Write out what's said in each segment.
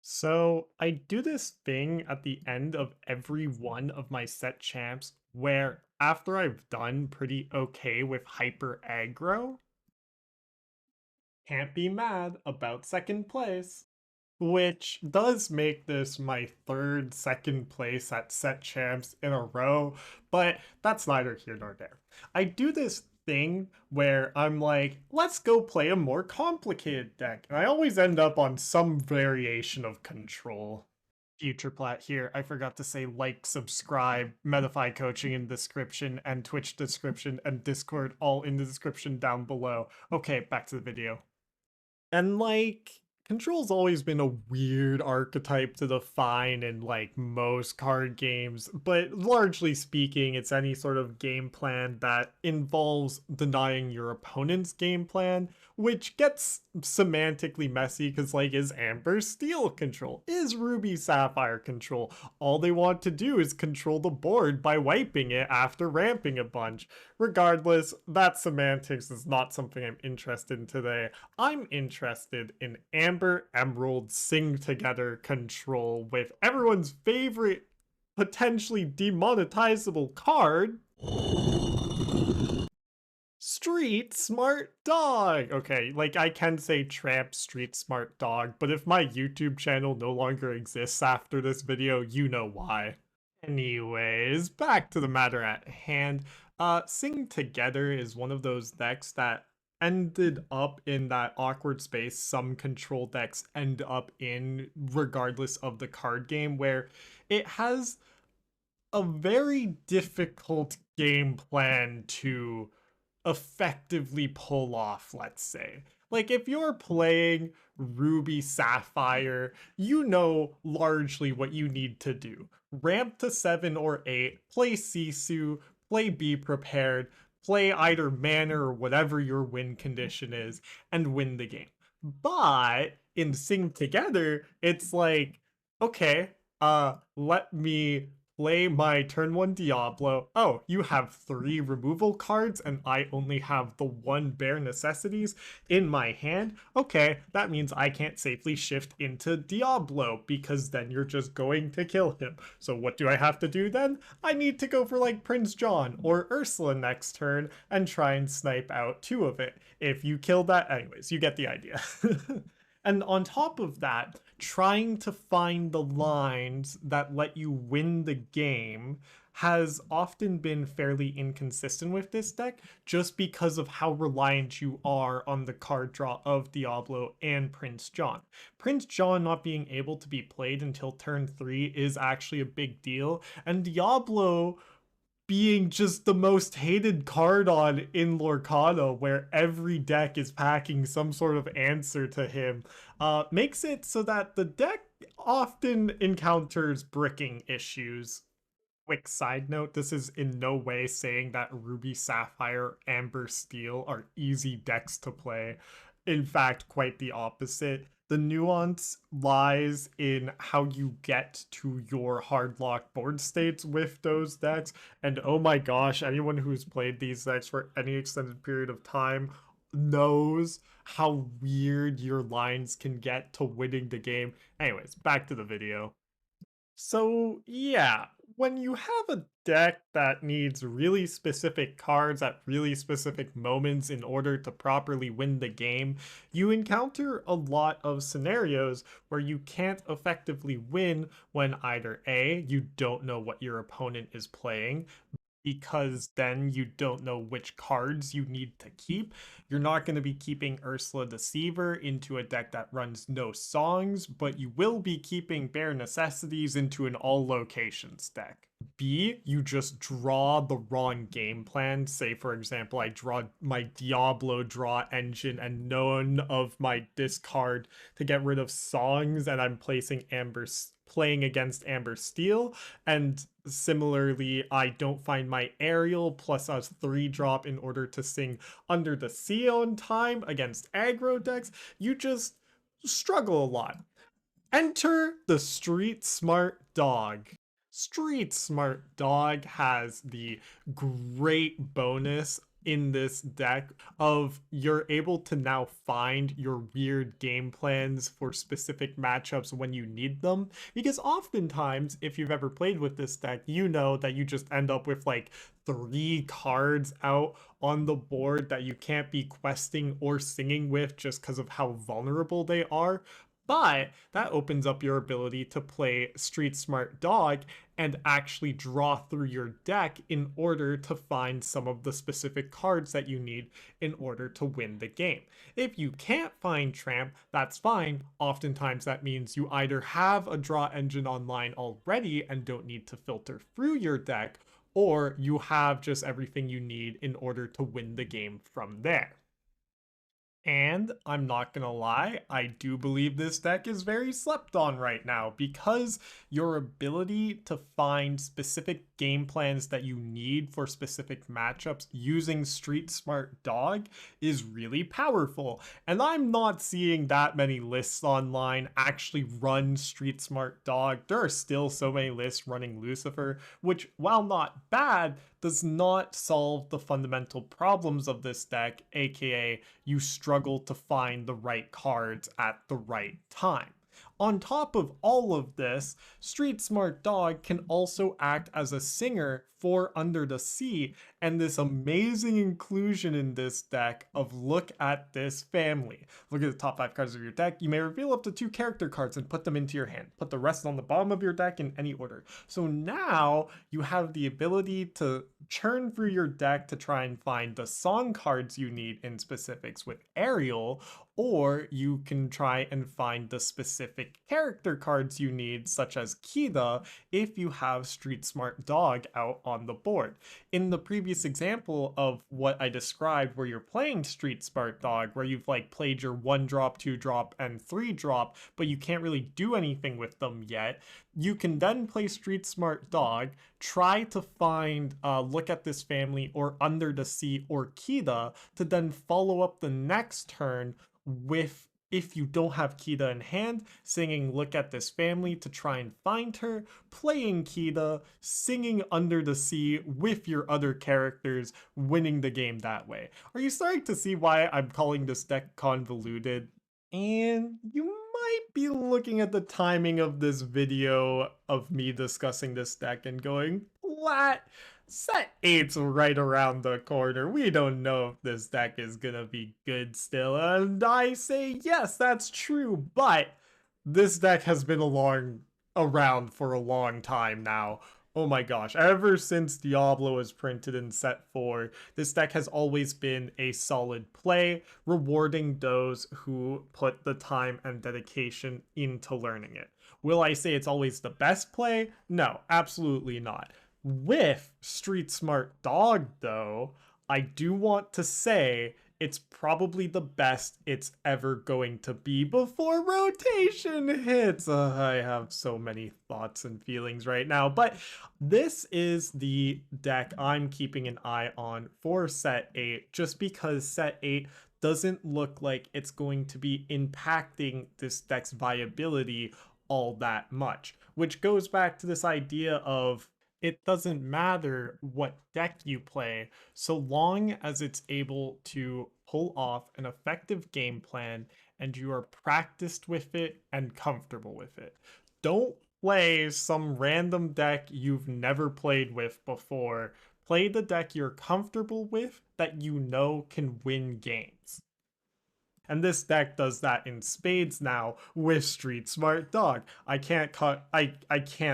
So I do this thing at the end of every one of my set champs where after I've done pretty okay with hyper aggro, can't be mad about second place. Which does make this my third second place at set champs in a row, but that's neither here nor there. I do this thing where I'm like, let's go play a more complicated deck, and I always end up on some variation of control. Future plat here, I forgot to say like, subscribe, Metafy coaching in description, and Twitch description, and Discord all in the description down below. Okay, back to the video. And like, control's always been a weird archetype to define in like most card games, but largely speaking, it's any sort of game plan that involves denying your opponent's game plan, which gets semantically messy because, like, is Amber Steel control? Is Ruby Sapphire control? All they want to do is control the board by wiping it after ramping a bunch. Regardless, that semantics is not something I'm interested in today. I'm interested in Amber Emerald Sing Together control with everyone's favorite potentially demonetizable card, Street Smart Dog. Okay, like, I can say Tramp Street Smart Dog, but if my YouTube channel no longer exists after this video, you know why. Anyways, back to the matter at hand. Sing Together is one of those decks that ended up in that awkward space some control decks end up in regardless of the card game, where it has a very difficult game plan to effectively pull off, let's say. Like, if you're playing Ruby Sapphire, you know largely what you need to do. Ramp to 7 or 8, play Sisu, play Be Prepared, play either mana or whatever your win condition is, and win the game. But in Sing Together, it's like, okay, let me play my turn 1 Diablo. Oh, you have 3 removal cards and I only have the 1 bare necessities in my hand. Okay, that means I can't safely shift into Diablo because then you're just going to kill him. So what do I have to do then? I need to go for like Prince John or Ursula next turn and try and snipe out 2 of it. If you kill that, anyways, you get the idea. And on top of that, trying to find the lines that let you win the game has often been fairly inconsistent with this deck just because of how reliant you are on the card draw of Diablo and Prince John. Prince John not being able to be played until turn 3 is actually a big deal, and Diablo being just the most hated card on in Lorcana, where every deck is packing some sort of answer to him, makes it so that the deck often encounters bricking issues. Quick side note, this is in no way saying that Ruby Sapphire, Amber Steel are easy decks to play. In fact, quite the opposite. The nuance lies in how you get to your hard lock board states with those decks. And oh my gosh, anyone who's played these decks for any extended period of time knows how weird your lines can get to winning the game. Anyways, back to the video. So, yeah, when you have a deck that needs really specific cards at really specific moments in order to properly win the game, you encounter a lot of scenarios where you can't effectively win when either A, you don't know what your opponent is playing, because then you don't know which cards you need to keep. You're not going to be keeping Ursula Deceiver into a deck that runs no songs, but you will be keeping bare necessities into an all locations deck. B, you just draw the wrong game plan. Say, for example, I draw my Diablo draw engine and none of my discard to get rid of songs, and I'm playing against Amber Steel, and similarly, I don't find my Aerial plus a 3-drop in order to sing Under the Sea on time against aggro decks. You just struggle a lot. Enter the Street Smart Dog. Street Smart Dog has the great bonus in this deck of you're able to now find your weird game plans for specific matchups when you need them. Because oftentimes, if you've ever played with this deck, you know that you just end up with like 3 cards out on the board that you can't be questing or singing with just because of how vulnerable they are. But that opens up your ability to play Street Smart Dog and actually draw through your deck in order to find some of the specific cards that you need in order to win the game. If you can't find Tramp, that's fine. Oftentimes that means you either have a draw engine online already and don't need to filter through your deck, or you have just everything you need in order to win the game from there. And I'm not gonna lie, I do believe this deck is very slept on right now because your ability to find specific game plans that you need for specific matchups using Street Smart Dog is really powerful. And I'm not seeing that many lists online actually run Street Smart Dog. There are still so many lists running Lucifer, which, while not bad, does not solve the fundamental problems of this deck, aka you struggle to find the right cards at the right time. On top of all of this, Street Smart Dog can also act as a singer for Under the Sea, and this amazing inclusion in this deck of look at this family. Look at the top 5 cards of your deck. You may reveal up to 2 character cards and put them into your hand. Put the rest on the bottom of your deck in any order. So now you have the ability to churn through your deck to try and find the song cards you need in specifics with Ariel, or you can try and find the specific character cards you need, such as Kida, if you have Street Smart Dog out on the board. In the previous example of what I described, where you're playing Street Smart Dog, where you've like played your 1-drop, 2-drop, and 3-drop, but you can't really do anything with them yet, you can then play Street Smart Dog, try to find Look at This Family or Under the Sea or Kida, to then follow up the next turn with, if you don't have Kida in hand, singing Look at This Family to try and find her, playing Kida, singing Under the Sea with your other characters, winning the game that way. Are you starting to see why I'm calling this deck convoluted? And you might be looking at the timing of this video of me discussing this deck and going, what? Set 8's right around the corner. We don't know if this deck is gonna be good still. And I say, yes, that's true, but this deck has been around for a long time now. Oh my gosh, ever since Diablo was printed in set 4, this deck has always been a solid play, rewarding those who put the time and dedication into learning it. Will I say it's always the best play? No, absolutely not. With Street Smart Dog, though, I do want to say it's probably the best it's ever going to be before rotation hits. I have so many thoughts and feelings right now, but this is the deck I'm keeping an eye on for set 8, just because set 8 doesn't look like it's going to be impacting this deck's viability all that much, which goes back to this idea of it doesn't matter what deck you play so long as it's able to pull off an effective game plan and you are practiced with it and comfortable with it. Don't play some random deck you've never played with before. Play the deck you're comfortable with that you know can win games. And this deck does that in spades now with Street Smart Dog. I can't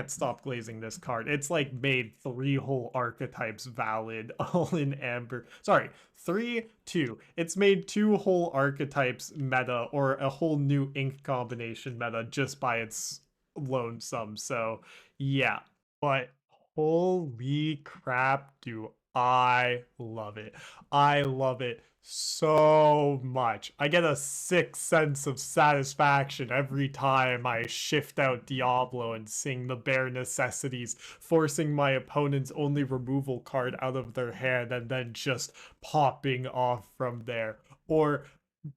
stop glazing this card. It's like made 3 whole archetypes valid all in Amber. Sorry, 3, 2. It's made 2 whole archetypes meta, or a whole new ink combination meta, just by its lonesome. So yeah. But holy crap, do I love it. I love it so much. I get a sick sense of satisfaction every time I shift out Diablo and sing the bare necessities, forcing my opponent's only removal card out of their hand and then just popping off from there. Or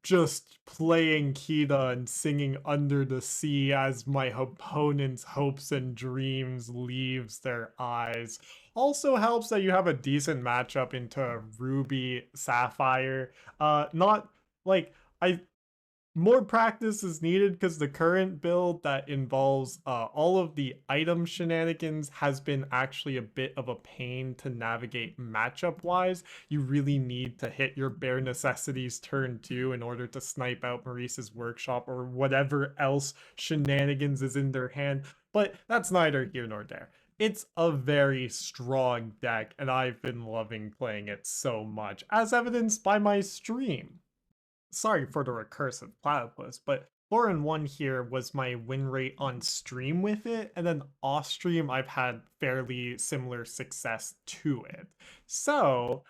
just playing Kita and singing Under the Sea as my opponent's hopes and dreams leaves their eyes. Also helps that you have a decent matchup into Ruby Sapphire. Not like I more practice is needed because the current build that involves all of the item shenanigans has been actually a bit of a pain to navigate matchup wise. You really need to hit your bare necessities turn 2 in order to snipe out Maurice's workshop or whatever else shenanigans is in their hand, but that's neither here nor there. It's a very strong deck, and I've been loving playing it so much, as evidenced by my stream. Sorry for the recursive platypus, but 4-1 here was my win rate on stream with it, and then off stream I've had fairly similar success to it. So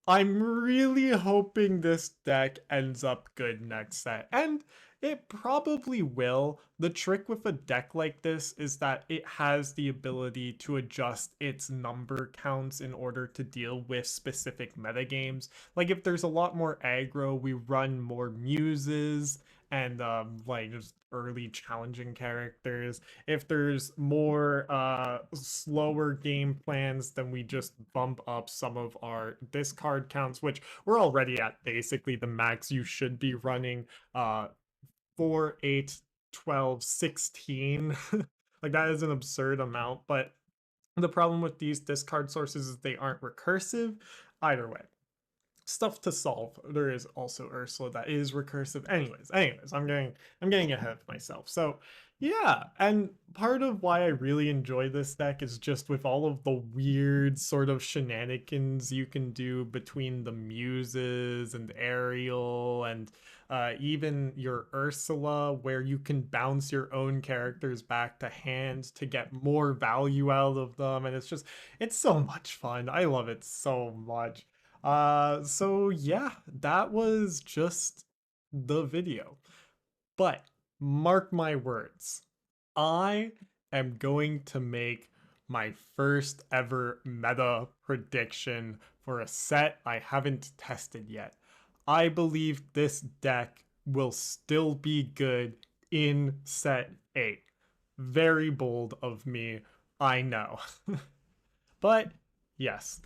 I'm really hoping this deck ends up good next set, and it probably will. The trick with a deck like this is that it has the ability to adjust its number counts in order to deal with specific metagames. Like if there's a lot more aggro, we run more muses and like just early challenging characters. If there's more slower game plans, then we just bump up some of our discard counts, which we're already at basically the max you should be running. 4, 8, 12, 16. Like that is an absurd amount, but the problem with these discard sources is they aren't recursive. Either way, stuff to solve. There is also Ursula that is recursive. Anyways, I'm getting ahead of myself. So yeah, and part of why I really enjoy this deck is just with all of the weird sort of shenanigans you can do between the muses and Ariel and even your Ursula, where you can bounce your own characters back to hand to get more value out of them. And it's so much fun. I love it so much. So yeah, that was just the video. But mark my words, I am going to make my first ever meta prediction for a set I haven't tested yet. I believe this deck will still be good in set 8. Very bold of me, I know. But yes,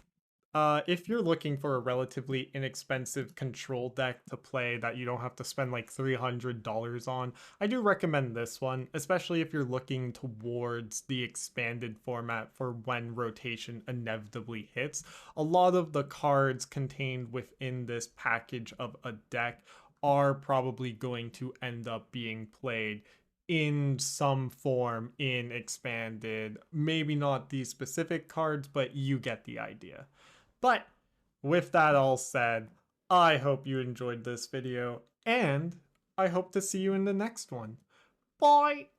if you're looking for a relatively inexpensive control deck to play that you don't have to spend like $300 on, I do recommend this one, especially if you're looking towards the expanded format for when rotation inevitably hits. A lot of the cards contained within this package of a deck are probably going to end up being played in some form in expanded. Maybe not these specific cards, but you get the idea. But with that all said, I hope you enjoyed this video, and I hope to see you in the next one. Bye!